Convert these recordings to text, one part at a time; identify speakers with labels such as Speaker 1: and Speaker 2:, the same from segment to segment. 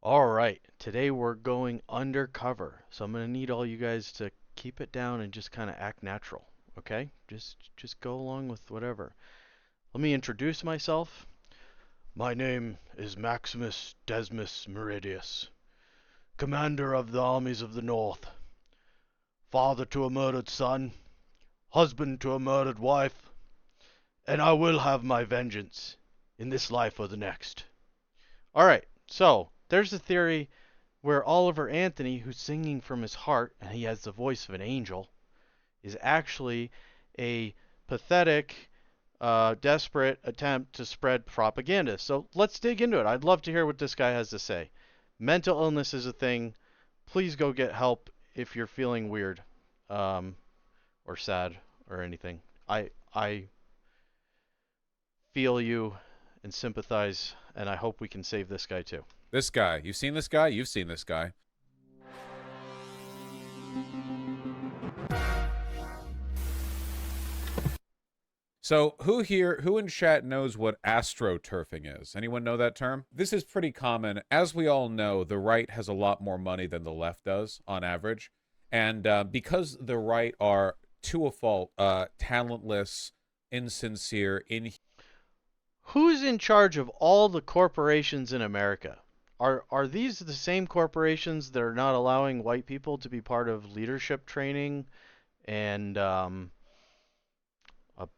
Speaker 1: All right, today we're going undercover. So I'm going to need all you guys to keep it down and just kind of act natural, okay? Just go along with whatever. Let me introduce myself. My name is Maximus Decimus Meridius, commander of the armies of the North, father to a murdered son, husband to a murdered wife, and I will have my vengeance in this life or the next. All right, so there's a theory where Oliver Anthony, who's singing from his heart and he has the voice of an angel, is actually a pathetic, desperate attempt to spread propaganda. So let's dig into it. I'd love to hear what this guy has to say. Mental illness is a thing. Please go get help if you're feeling weird, um, or sad or anything. I feel you and sympathize, and I hope we can save this guy too.
Speaker 2: This guy. You've seen this guy? You've seen this guy. So who in chat knows what astroturfing is? Anyone know that term? This is pretty common. As we all know, the right has a lot more money than the left does on average. And because the right are, to a fault, talentless, insincere,
Speaker 1: Who's in charge of all the corporations in America? Are these the same corporations that are not allowing white people to be part of leadership training and a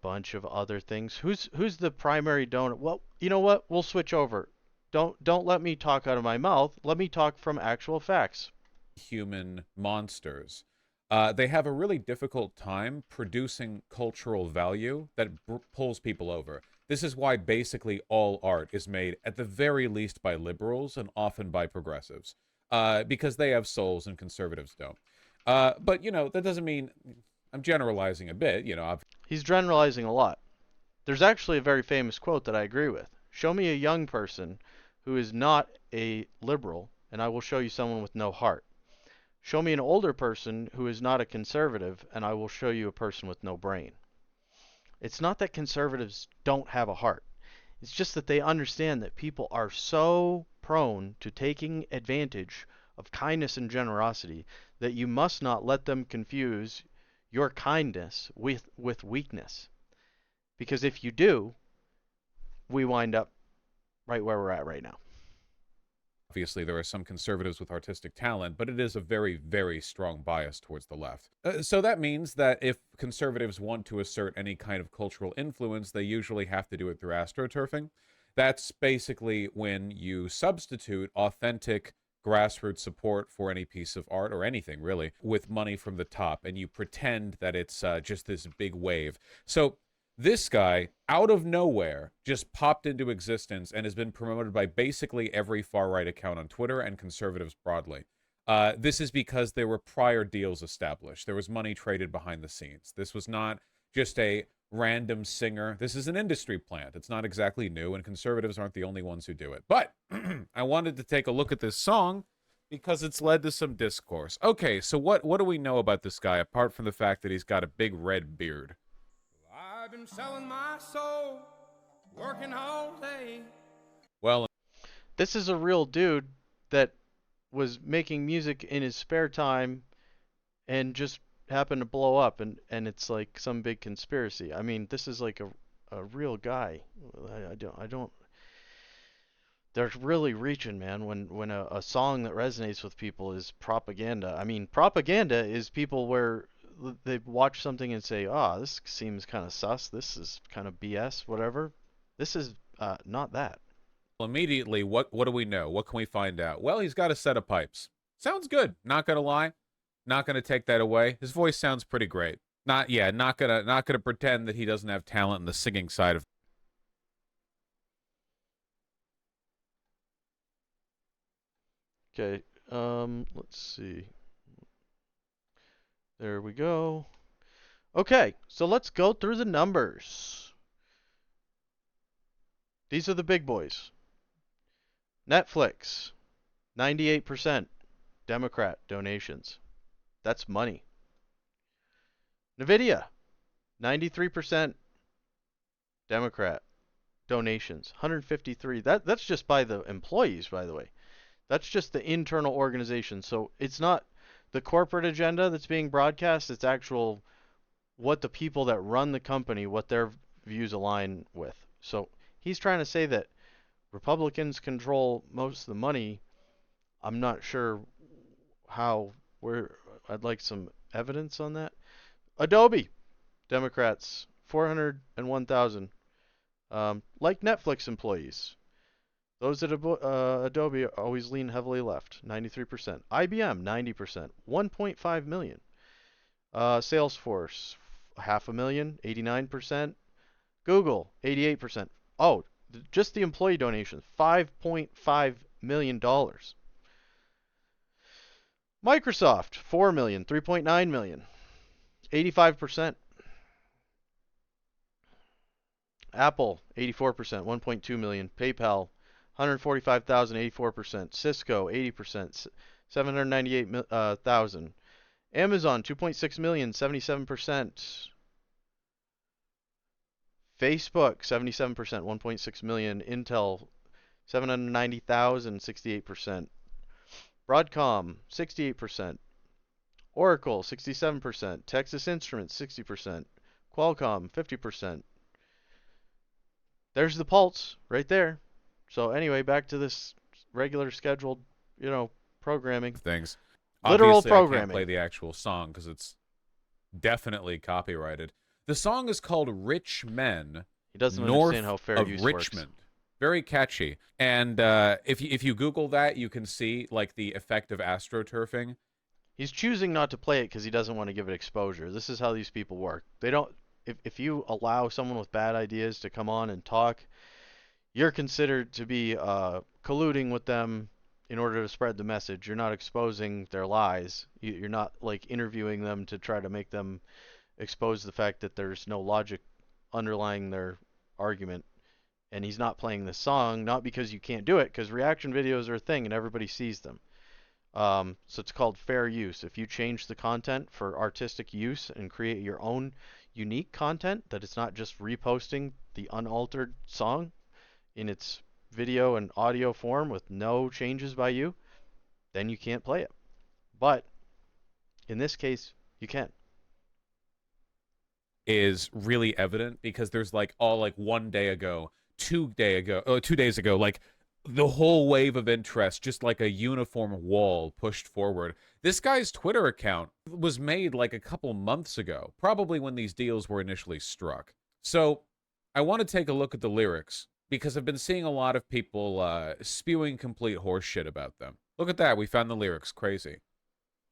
Speaker 1: bunch of other things? Who's the primary donor? Well, you know what? We'll switch over. Don't let me talk out of my mouth. Let me talk from actual facts.
Speaker 2: human monsters. They have a really difficult time producing cultural value that pulls people over. This is why basically all art is made, at the very least, by liberals and often by progressives, because they have souls and conservatives don't. But, that doesn't mean I'm generalizing a bit.
Speaker 1: He's generalizing a lot. There's actually a very famous quote that I agree with. Show me a young person who is not a liberal, and I will show you someone with no heart. Show me an older person who is not a conservative, and I will show you a person with no brain. It's not that conservatives don't have a heart. It's just that they understand that people are so prone to taking advantage of kindness and generosity that you must not let them confuse your kindness with weakness. Because if you do, we wind up right where we're at right now.
Speaker 2: Obviously, there are some conservatives with artistic talent, but it is a very, very strong bias towards the left. So that means that if conservatives want to assert any kind of cultural influence, they usually have to do it through astroturfing. That's basically when you substitute authentic grassroots support for any piece of art or anything, really, with money from the top, and you pretend that it's just this big wave. So this guy, out of nowhere, just popped into existence and has been promoted by basically every far-right account on Twitter and conservatives broadly. This is because there were prior deals established. There was money traded behind the scenes. This was not just a random singer. This is an industry plant. It's not exactly new, and conservatives aren't the only ones who do it. But I wanted to take a look at this song because it's led to some discourse. Okay, so what do we know about this guy, apart from the fact that he's got a big red beard?
Speaker 3: I've been selling my soul, working all day.
Speaker 2: Well,
Speaker 1: This is a real dude that was making music in his spare time and just happened to blow up, and it's like some big conspiracy. I mean, this is like a real guy. I don't they're really reaching, man, when a song that resonates with people is propaganda. I mean, propaganda is people where they watch something and say, "Ah, this seems kind of sus. This is kind of BS, whatever." This is not that.
Speaker 2: immediately, what do we know? What can we find out? Well, he's got a set of pipes. Sounds good. Not gonna lie. Not gonna take that away. His voice sounds pretty great. Not gonna pretend that he doesn't have talent in the singing side of.
Speaker 1: Okay, let's see. There we go. Okay, so let's go through the numbers. These are the big boys. Netflix, 98% Democrat donations. That's money. Nvidia, 93% Democrat donations. 153. That's just by the employees, by the way. That's just the internal organization. So it's not the corporate agenda that's being broadcast. It's actual what the people that run the company, what their views align with. So he's trying to say that Republicans control most of the money. I'm not sure how. Where I'd like some evidence on that. Adobe, Democrats, 401,000. Like Netflix employees. Those at Adobe always lean heavily left, 93%. IBM, 90%, 1.5 million. Salesforce, half a million, 89%. Google, 88%. Oh, just the employee donations, $5.5 million. Microsoft, 4 million, 3.9 million, 85%. Apple, 84%, 1.2 million. PayPal, 145,000, 84%. Cisco, 80%, 798,000. Amazon, 2.6 million, 77%. Facebook, 77%, 1.6 million. Intel, 790,000, 68%. Broadcom, 68%. Oracle, 67%. Texas Instruments, 60%. Qualcomm, 50%. There's the pulse right there. So anyway, back to this regular scheduled, programming.
Speaker 2: Things.
Speaker 1: Literal
Speaker 2: Obviously, I can't
Speaker 1: programming.
Speaker 2: play the actual song because it's definitely copyrighted. The song is called Rich Men
Speaker 1: He doesn't
Speaker 2: North
Speaker 1: understand how fair
Speaker 2: of
Speaker 1: use
Speaker 2: Richmond.
Speaker 1: works.
Speaker 2: Very catchy. And if you Google that, you can see like the effect of astroturfing.
Speaker 1: He's choosing not to play it because he doesn't want to give it exposure. This is how these people work. They don't. If you allow someone with bad ideas to come on and talk, you're considered to be colluding with them in order to spread the message. You're not exposing their lies. You're not like interviewing them to try to make them expose the fact that there's no logic underlying their argument. And he's not playing the song, not because you can't do it, because reaction videos are a thing and everybody sees them. So it's called fair use. If you change the content for artistic use and create your own unique content, that it's not just reposting the unaltered song in its video and audio form with no changes by you, then you can't play it. But in this case, you can.
Speaker 2: Is really evident because there's like all like 1 day ago, 2 days ago, like the whole wave of interest, just like a uniform wall pushed forward. This guy's Twitter account was made like a couple months ago, probably when these deals were initially struck. So I want to take a look at the lyrics because I've been seeing a lot of people spewing complete horseshit about them. Look at that, we found the lyrics. Crazy.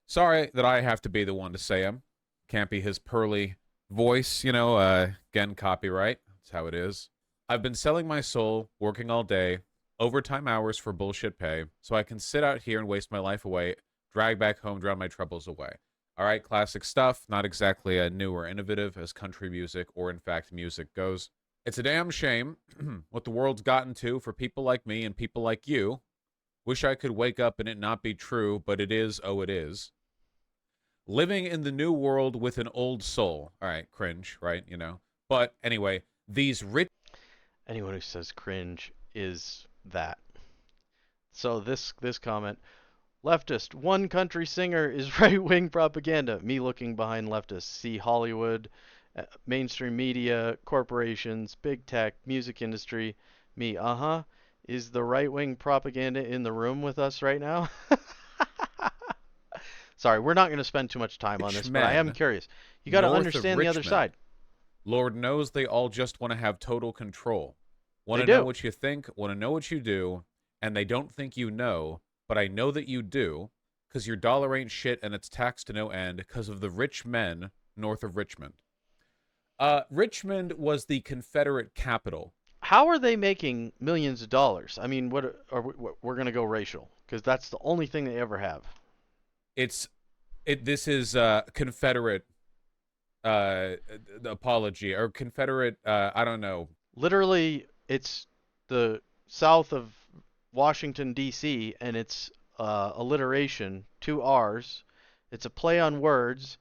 Speaker 2: Sorry that I have to be the one to say them. Can't be his pearly voice, again, copyright. That's how it is. I've been selling my soul, working all day, overtime hours for bullshit pay, so I can sit out here and waste my life away, drag back home, drown my troubles away. All right, classic stuff, not exactly new or innovative as country music or, in fact, music goes. It's a damn shame what the world's gotten to for people like me and people like you. Wish I could wake up and it not be true, but it is, oh it is. Living in the new world with an old soul. All right, cringe, right? But anyway, these rich...
Speaker 1: Anyone who says cringe is that. So this comment, leftist, one country singer is right-wing propaganda. Me looking behind leftists. See Hollywood, mainstream media, corporations, big tech, music industry. Me, is the right-wing propaganda in the room with us right now? Sorry, we're not going to spend too much time on this, but I am curious. You got to understand the other side.
Speaker 2: Lord knows they all just want to have total control. Want to
Speaker 1: They
Speaker 2: know
Speaker 1: do.
Speaker 2: what you think, want to know what you do, and they don't think you know, but I know that you do, because your dollar ain't shit and it's taxed to no end because of the rich men north of Richmond. Richmond was the Confederate capital.
Speaker 1: How are they making millions of dollars? I mean, we're going to go racial, because that's the only thing they ever have.
Speaker 2: This is Confederate apology or Confederate I don't know.
Speaker 1: Literally, it's the south of Washington D.C. and it's alliteration, 2 R's. It's a play on words.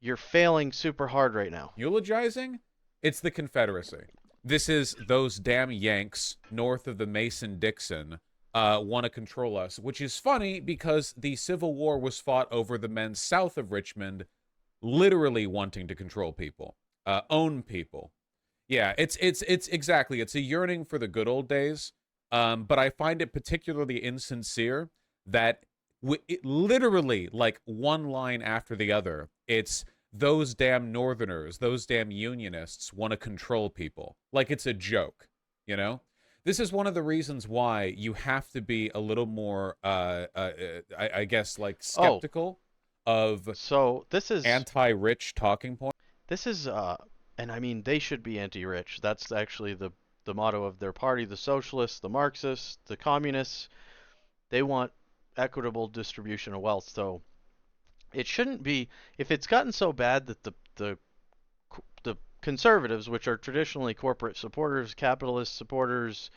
Speaker 1: You're failing super hard right now.
Speaker 2: Eulogizing? It's the Confederacy. This is those damn Yanks north of the Mason-Dixon want to control us, which is funny because the Civil War was fought over the men south of Richmond literally wanting to control people, own people. Yeah, it's exactly. It's a yearning for the good old days. But I find it particularly insincere that it literally, like one line after the other, it's those damn Northerners, those damn Unionists want to control people. Like it's a joke, you know? This is one of the reasons why you have to be a little more, I guess, like
Speaker 1: Oh,
Speaker 2: skeptical of
Speaker 1: so
Speaker 2: anti-rich talking points.
Speaker 1: this is and I mean they should be anti-rich. That's actually the motto of their party, the socialists, the Marxists, the communists. They want equitable distribution of wealth. So it shouldn't be if it's gotten so bad that the conservatives, which are traditionally corporate supporters, capitalist supporters,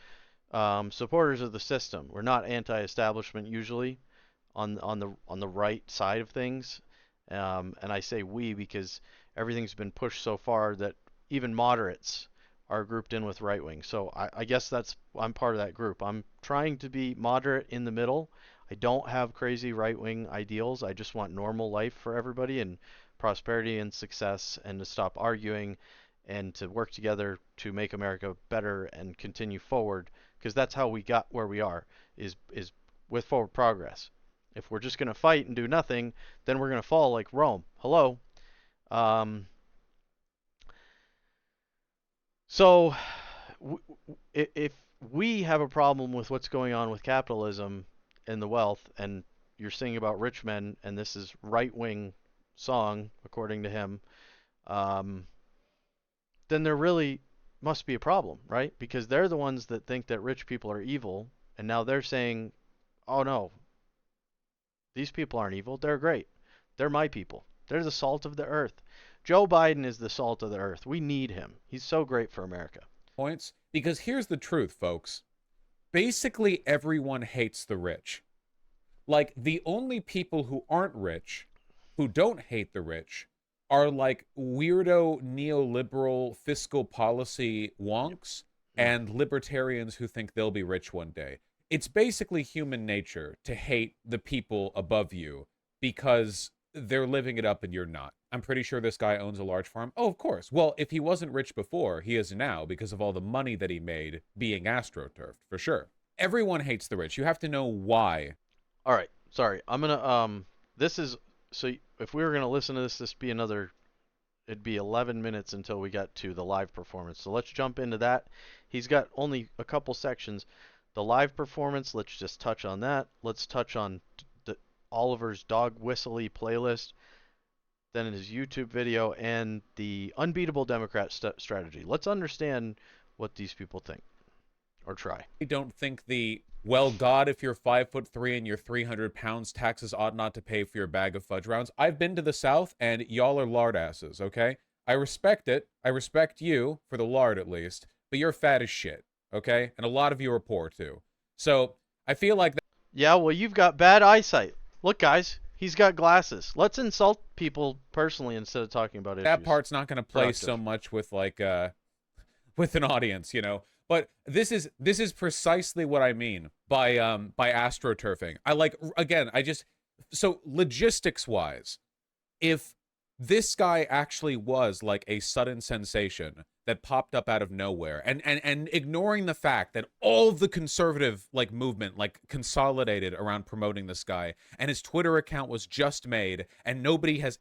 Speaker 1: supporters of the system. We're not anti-establishment usually on the right side of things, and I say we because everything's been pushed so far that even moderates are grouped in with right wing. So I guess I'm part of that group. I'm trying to be moderate in the middle. I don't have crazy right wing ideals. I just want normal life for everybody and prosperity and success and to stop arguing and to work together to make America better and continue forward because that's how we got where we are is with forward progress. If we're just going to fight and do nothing, then we're going to fall like Rome. Hello. Um, so if we have a problem with what's going on with capitalism and the wealth, and you're singing about rich men, and this is right-wing song according to him, um, then there really must be a problem, right? Because they're the ones that think that rich people are evil, and now they're saying, "Oh no, these people aren't evil. They're great. They're my people. They're the salt of the earth." Joe Biden is the salt of the earth. We need him. He's so great for America.
Speaker 2: Points, because here's the truth, folks. Basically, everyone hates the rich. Like, the only people who aren't rich, who don't hate the rich, are like weirdo neoliberal fiscal policy
Speaker 1: Yep.
Speaker 2: wonks
Speaker 1: Mm.
Speaker 2: and libertarians who think they'll be rich one day. It's basically human nature to hate the people above you because they're living it up and you're not. I'm pretty sure this guy owns a large farm. Oh, of course. Well, if he wasn't rich before, he is now because of all the money that he made being astroturfed, for sure. Everyone hates the rich. You have to know why.
Speaker 1: All right. Sorry. I'm gonna This is so. If we were gonna listen to this be another. It'd be 11 minutes until we got to the live performance. So let's jump into that. He's got only a couple sections. The live performance. Let's just touch on that. Let's touch on Oliver's dog whistly playlist. Then his YouTube video and the unbeatable Democrat strategy. Let's understand what these people think or try.
Speaker 2: I don't think well, God, if you're 5'3" and you're 300 pounds, taxes ought not to pay for your bag of fudge rounds. I've been to the South, and y'all are lard asses, okay? I respect it. I respect you, for the lard at least, but you're fat as shit, okay? And a lot of you are poor, too. So, I feel like
Speaker 1: Yeah, well, you've got bad eyesight. Look, guys, he's got glasses. Let's insult people personally instead of talking about
Speaker 2: that
Speaker 1: issues.
Speaker 2: part's not going to play so much with, like, with an audience, you know? But this is precisely what I mean by astroturfing. I like, again, so logistics wise, if this guy actually was like a sudden sensation that popped up out of nowhere, and ignoring the fact that all the conservative like movement like consolidated around promoting this guy, and his Twitter account was just made and nobody has.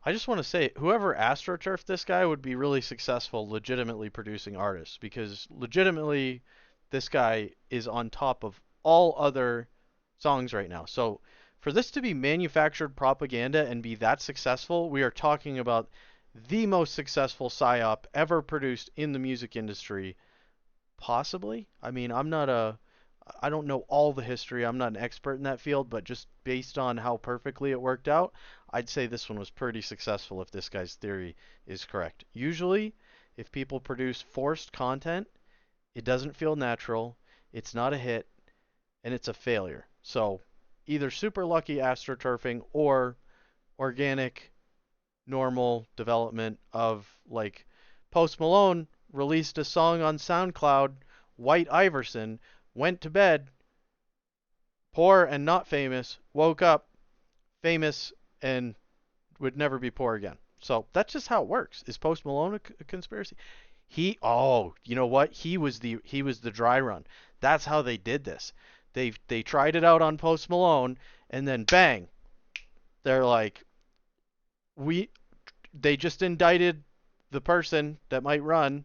Speaker 1: I just want to say, whoever astroturfed this guy would be really successful legitimately producing artists because legitimately this guy is on top of all other songs right now. So for this to be manufactured propaganda and be that successful, we are talking about the most successful psyop ever produced in the music industry, possibly. I mean, I don't know all the history. I'm not an expert in that field, but just based on how perfectly it worked out, I'd say this one was pretty successful if this guy's theory is correct. Usually, if people produce forced content, it doesn't feel natural, it's not a hit, and it's a failure. So, either super lucky astroturfing or organic, normal development of like Post Malone released a song on SoundCloud, White Iverson, went to bed, poor and not famous, woke up famous and would never be poor again. So that's just how it works. Is Post Malone a conspiracy? You know what? He was the dry run. That's how they did this. They tried it out on Post Malone, and then bang, they're like, we they just indicted the person that might run.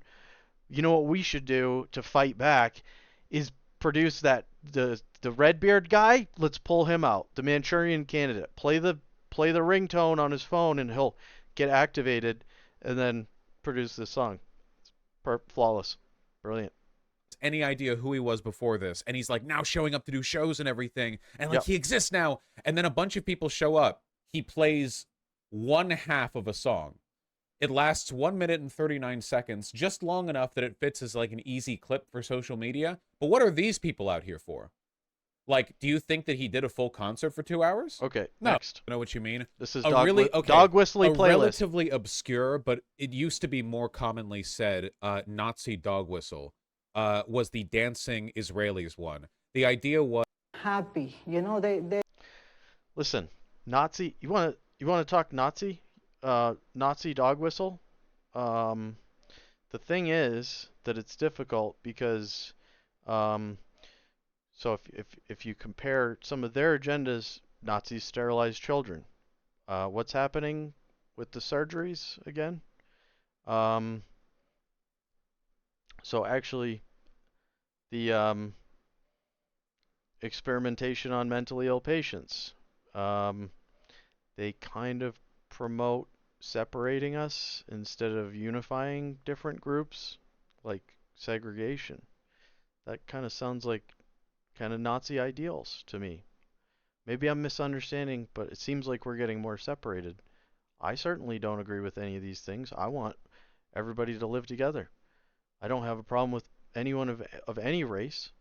Speaker 1: You know what we should do to fight back is produce that the Redbeard guy. Let's pull him out. The Manchurian Candidate. Play the ringtone on his phone, and he'll get activated, and then produce this song. Flawless, brilliant.
Speaker 2: Any idea who he was before this, and he's like now showing up to do shows and everything, and like
Speaker 1: Yep.
Speaker 2: he exists now, and then a bunch of people show up. He plays one half of a song. It lasts 1 minute and 39 seconds, just long enough that it fits as like an easy clip for social media. But what are these people out here for? Like, do you think that he did a full concert for 2 hours?
Speaker 1: Okay,
Speaker 2: No.
Speaker 1: next.
Speaker 2: I know what you mean.
Speaker 1: This is
Speaker 2: A
Speaker 1: dog,
Speaker 2: really okay,
Speaker 1: dog whistling
Speaker 2: a
Speaker 1: playlist.
Speaker 2: relatively obscure, but it used to be more commonly said, Nazi dog whistle, was the dancing Israelis one. The idea was
Speaker 4: happy. You know, they
Speaker 1: Listen, Nazi. You want to talk Nazi? Nazi dog whistle. The thing is that it's difficult because, so if you compare some of their agendas, Nazis sterilize children. What's happening with the surgeries again? So actually, the experimentation on mentally ill patients. They kind of promote separating us instead of unifying different groups, like segregation. That kind of sounds like kind of Nazi ideals to me. Maybe I'm misunderstanding, but it seems like we're getting more separated. I certainly don't agree with any of these things. I want everybody to live together. I don't have a problem with anyone of any race.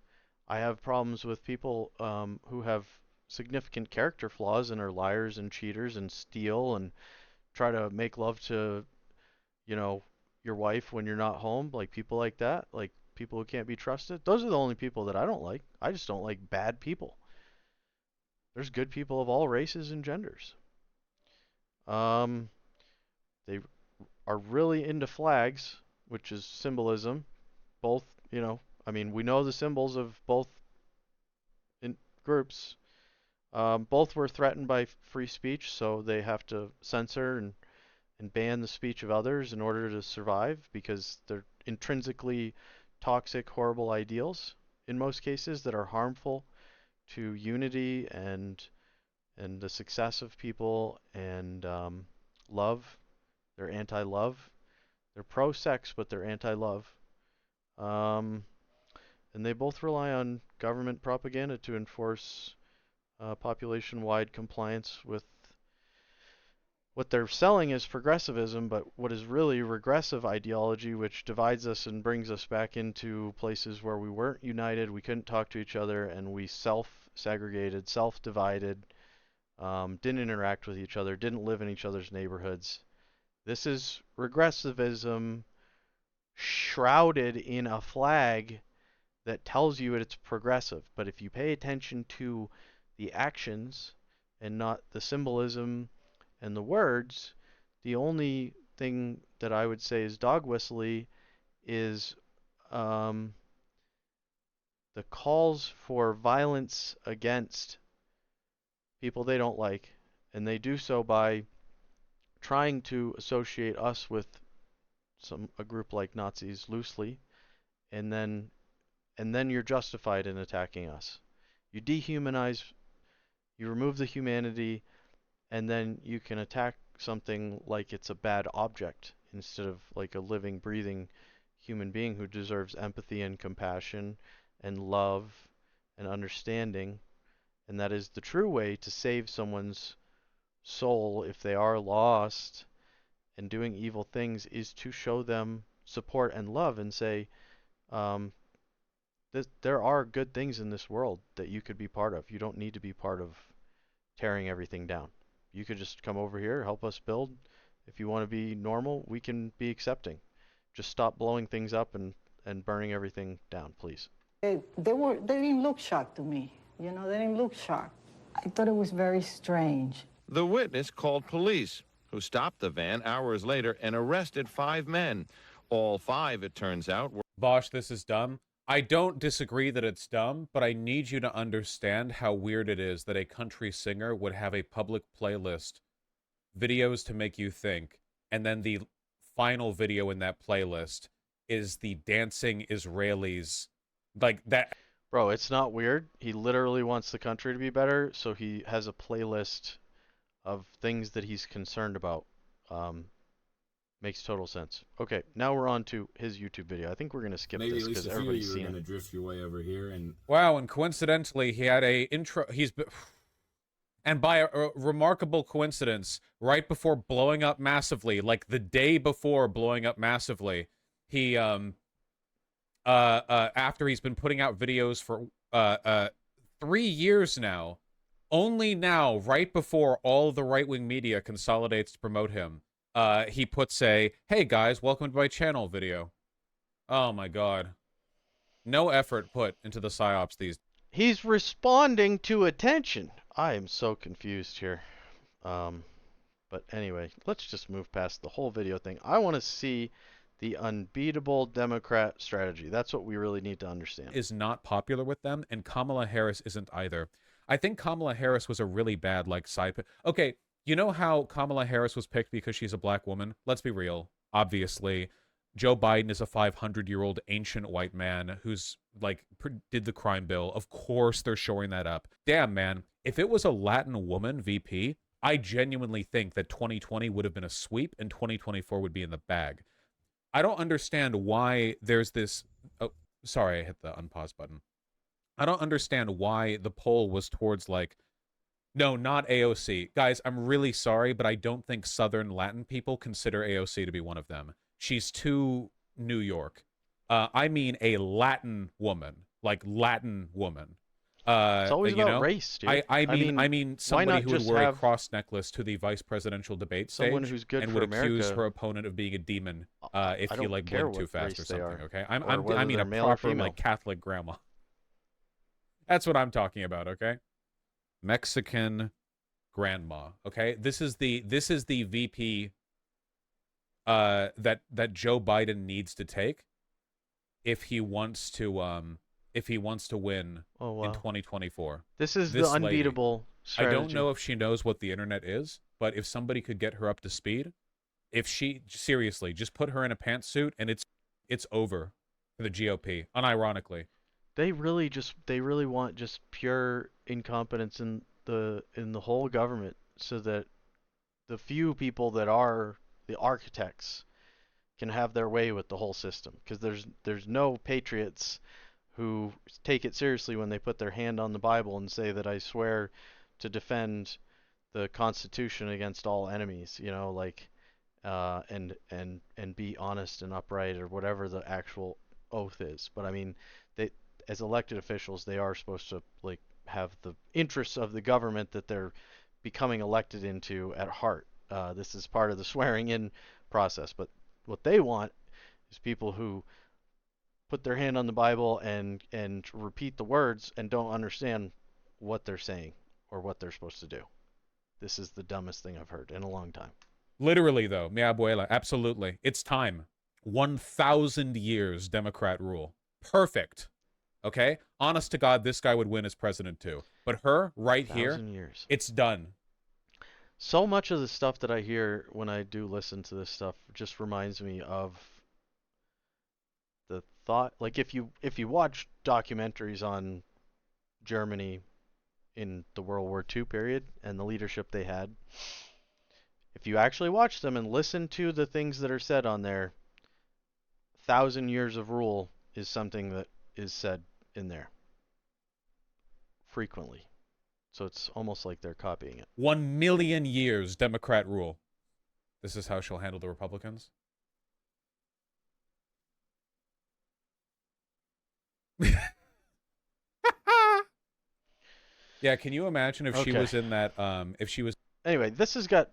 Speaker 1: I have problems with people who have significant character flaws and are liars and cheaters and steal and try to make love to, your wife when you're not home, like people like that, like people who can't be trusted. Those are the only people that I don't like. I just don't like bad people. There's good people of all races and genders. Um, they are really into flags, which is symbolism. Both, we know the symbols of both groups. Both were threatened by free speech, so they have to censor and ban the speech of others in order to survive because they're intrinsically toxic, horrible ideals in most cases that are harmful to unity and the success of people and love. They're anti-love. They're pro-sex, but they're anti-love. And they both rely on government propaganda to enforce population-wide compliance with what they're selling as progressivism, but what is really regressive ideology, which divides us and brings us back into places where we weren't united, we couldn't talk to each other, and we self-segregated, self-divided, didn't interact with each other, didn't live in each other's neighborhoods. This is regressivism shrouded in a flag that tells you it's progressive. But if you pay attention to the actions and not the symbolism and the words, the only thing that I would say is dog whistly is the calls for violence against people they don't like, and they do so by trying to associate us with a group like Nazis loosely, and then you're justified in attacking us. You dehumanize, you remove the humanity, and then you can attack something like it's a bad object instead of like a living, breathing human being who deserves empathy and compassion and love and understanding. And that is the true way to save someone's soul if they are lost and doing evil things, is to show them support and love and say, there are good things in this world that you could be part of. You don't need to be part of tearing everything down. You could just come over here, help us build. If you want to be normal, we can be accepting. Just stop blowing things up and burning everything down, please.
Speaker 4: they didn't look shocked to me. You know, they didn't look shocked. I thought it was very strange.
Speaker 5: The witness called police, who stopped the van hours later and arrested 5 men. All 5, it turns out, were...
Speaker 2: Bosch, this is dumb. I don't disagree that it's dumb, but I need you to understand how weird it is that a country singer would have a public playlist, videos to make you think, and then the final video in that playlist is the dancing Israelis. Like that.
Speaker 1: Bro, it's not weird. He literally wants the country to be better, so he has a playlist of things that he's concerned about. Makes total sense. Okay, now we're on to his YouTube video. I think we're gonna skip
Speaker 6: Maybe
Speaker 1: this
Speaker 6: at least
Speaker 1: because
Speaker 6: a few of
Speaker 1: everybody's
Speaker 6: you are
Speaker 1: seen
Speaker 6: going to
Speaker 1: it.
Speaker 6: drift your way over here and...
Speaker 2: Wow, and coincidentally, he had a intro. And by a remarkable coincidence, right before blowing up massively, like the day before blowing up massively, he after he's been putting out videos for 3 years now, only now, right before all the right-wing media consolidates to promote him, he puts a, "Hey guys, welcome to my channel" video. Oh my god. No effort put into the psyops these.
Speaker 1: He's responding to attention. I am so confused here. But anyway, let's just move past the whole video thing. I want to see the unbeatable Democrat strategy. That's what we really need to understand.
Speaker 2: Is not popular with them, and Kamala Harris isn't either. I think Kamala Harris was a really bad, like, side pick. Okay, you know how Kamala Harris was picked because she's a black woman? Let's be real. Obviously, Joe Biden is a 500-year-old ancient white man who's, like, did the crime bill. Of course they're showing that up. Damn, man. If it was a Latin woman VP, I genuinely think that 2020 would have been a sweep and 2024 would be in the bag. I don't understand why there's this... Oh, sorry, I hit the unpause button. I don't understand why the poll was towards, like... No, not AOC. Guys, I'm really sorry, but I don't think Southern Latin people consider AOC to be one of them. She's too New York. I mean a Latin woman. Like, Latin woman.
Speaker 1: It's always about
Speaker 2: know?
Speaker 1: race, dude.
Speaker 2: I mean somebody
Speaker 1: not
Speaker 2: who would
Speaker 1: just
Speaker 2: wear a
Speaker 1: have
Speaker 2: cross necklace to the vice presidential debate stage
Speaker 1: someone who's good
Speaker 2: and
Speaker 1: for
Speaker 2: would accuse
Speaker 1: America?
Speaker 2: her opponent of being a demon if
Speaker 1: I
Speaker 2: he
Speaker 1: don't
Speaker 2: like
Speaker 1: care
Speaker 2: blinked too
Speaker 1: what
Speaker 2: fast or
Speaker 1: race they
Speaker 2: something.
Speaker 1: are,
Speaker 2: Okay,
Speaker 1: or whether
Speaker 2: I mean
Speaker 1: they're
Speaker 2: a
Speaker 1: male or
Speaker 2: proper
Speaker 1: female.
Speaker 2: like Catholic grandma. That's what I'm talking about. Okay, Mexican grandma. Okay, this is the VP that Joe Biden needs to take if he wants to win
Speaker 1: Oh, wow.
Speaker 2: in 2024.
Speaker 1: This is
Speaker 2: This
Speaker 1: the
Speaker 2: lady.
Speaker 1: unbeatable strategy.
Speaker 2: I don't know if she knows what the internet is, but if somebody could get her up to speed, if she seriously just put her in a pantsuit and it's over for the GOP, unironically.
Speaker 1: They really want just pure incompetence in the whole government, so that the few people that are the architects can have their way with the whole system. Because there's no patriots who take it seriously when they put their hand on the Bible and say that I swear to defend the Constitution against all enemies, you know, like and be honest and upright, or whatever the actual oath is. But I mean, they, as elected officials, they are supposed to, like, have the interests of the government that they're becoming elected into at heart. This is part of the swearing in process. But what they want is people who put their hand on the Bible and repeat the words and don't understand what they're saying or what they're supposed to do. This is the dumbest thing I've heard in a long time.
Speaker 2: Literally, though, mi abuela, absolutely. It's time. 1,000 years Democrat rule. Perfect. Okay? Honest to God, this guy would win as president too. But her, right here,
Speaker 1: 1,000 years.
Speaker 2: it's done.
Speaker 1: So much of the stuff that I hear when I do listen to this stuff just reminds me of the thought, like, if you watch documentaries on Germany in the World War II period and the leadership they had, if you actually watch them and listen to the things that are said on there, 1,000 years of rule is something that is said in there frequently. So it's almost like they're copying it.
Speaker 2: 1,000,000 years Democrat rule. This is how she'll handle the Republicans. Yeah, can you imagine if she
Speaker 1: Okay.
Speaker 2: was in that, if she was...
Speaker 1: Anyway, this has got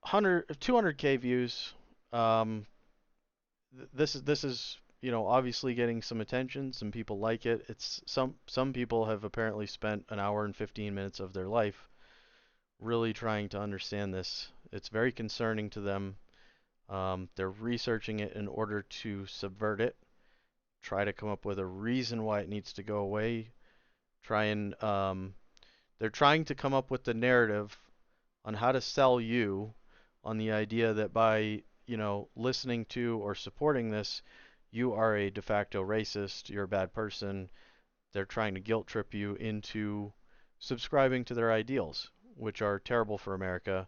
Speaker 1: 200K views. This is obviously getting some attention. Some people like it. It's some people have apparently spent an hour and 15 minutes of their life really trying to understand this. It's very concerning to them. They're researching it in order to subvert it, try to come up with a reason why it needs to go away. They're trying to come up with the narrative on how to sell you on the idea that by, listening to or supporting this, you are a de facto racist, you're a bad person. They're trying to guilt trip you into subscribing to their ideals, which are terrible for America,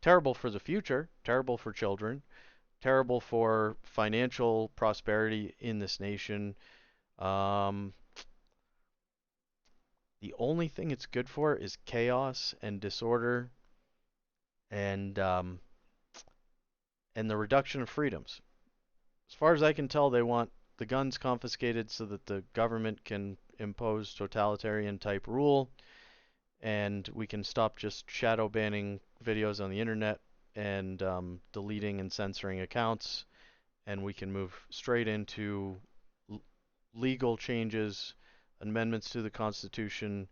Speaker 1: terrible for the future, terrible for children, terrible for financial prosperity in this nation. Um, the only thing it's good for is chaos and disorder and and the reduction of freedoms. As far as I can tell, they want the guns confiscated so that the government can impose totalitarian type rule, and we can stop just shadow banning videos on the internet and deleting and censoring accounts, and we can move straight into legal changes, amendments to the Constitution,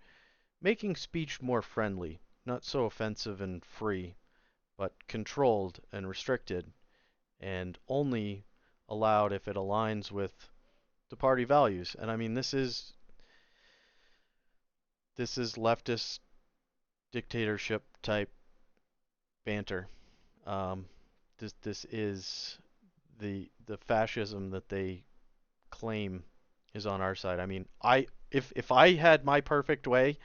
Speaker 1: making speech more friendly, not so offensive and free, but controlled and restricted, and only allowed if it aligns with the party values. And I mean, this is leftist dictatorship type banter. Um, this is the fascism that they claim is on our side. I mean, if I had my perfect way,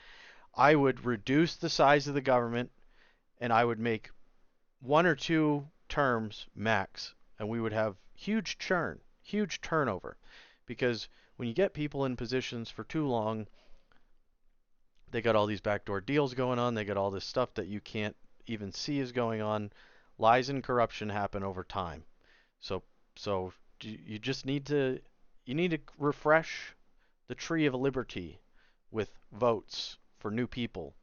Speaker 1: I would reduce the size of the government and I would make one or two terms max, and we would have huge churn, huge turnover, because when you get people in positions for too long, they got all these backdoor deals going on. They got all this stuff that you can't even see is going on. Lies and corruption happen over time. So so you just need to refresh the tree of liberty with votes for new people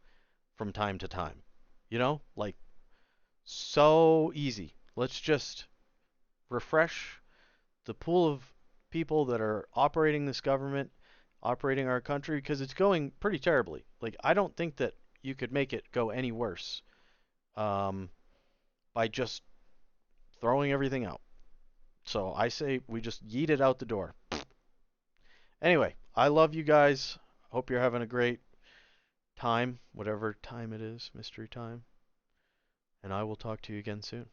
Speaker 1: from time to time. Like so easy. Let's just refresh the pool of people that are operating this government, operating our country, because it's going pretty terribly. Like, I don't think that you could make it go any worse um, by just throwing everything out. So I say we just yeet it out the door. Anyway, I love you guys. Hope you're having a great time, whatever time it is, mystery time. And I will talk to you again soon.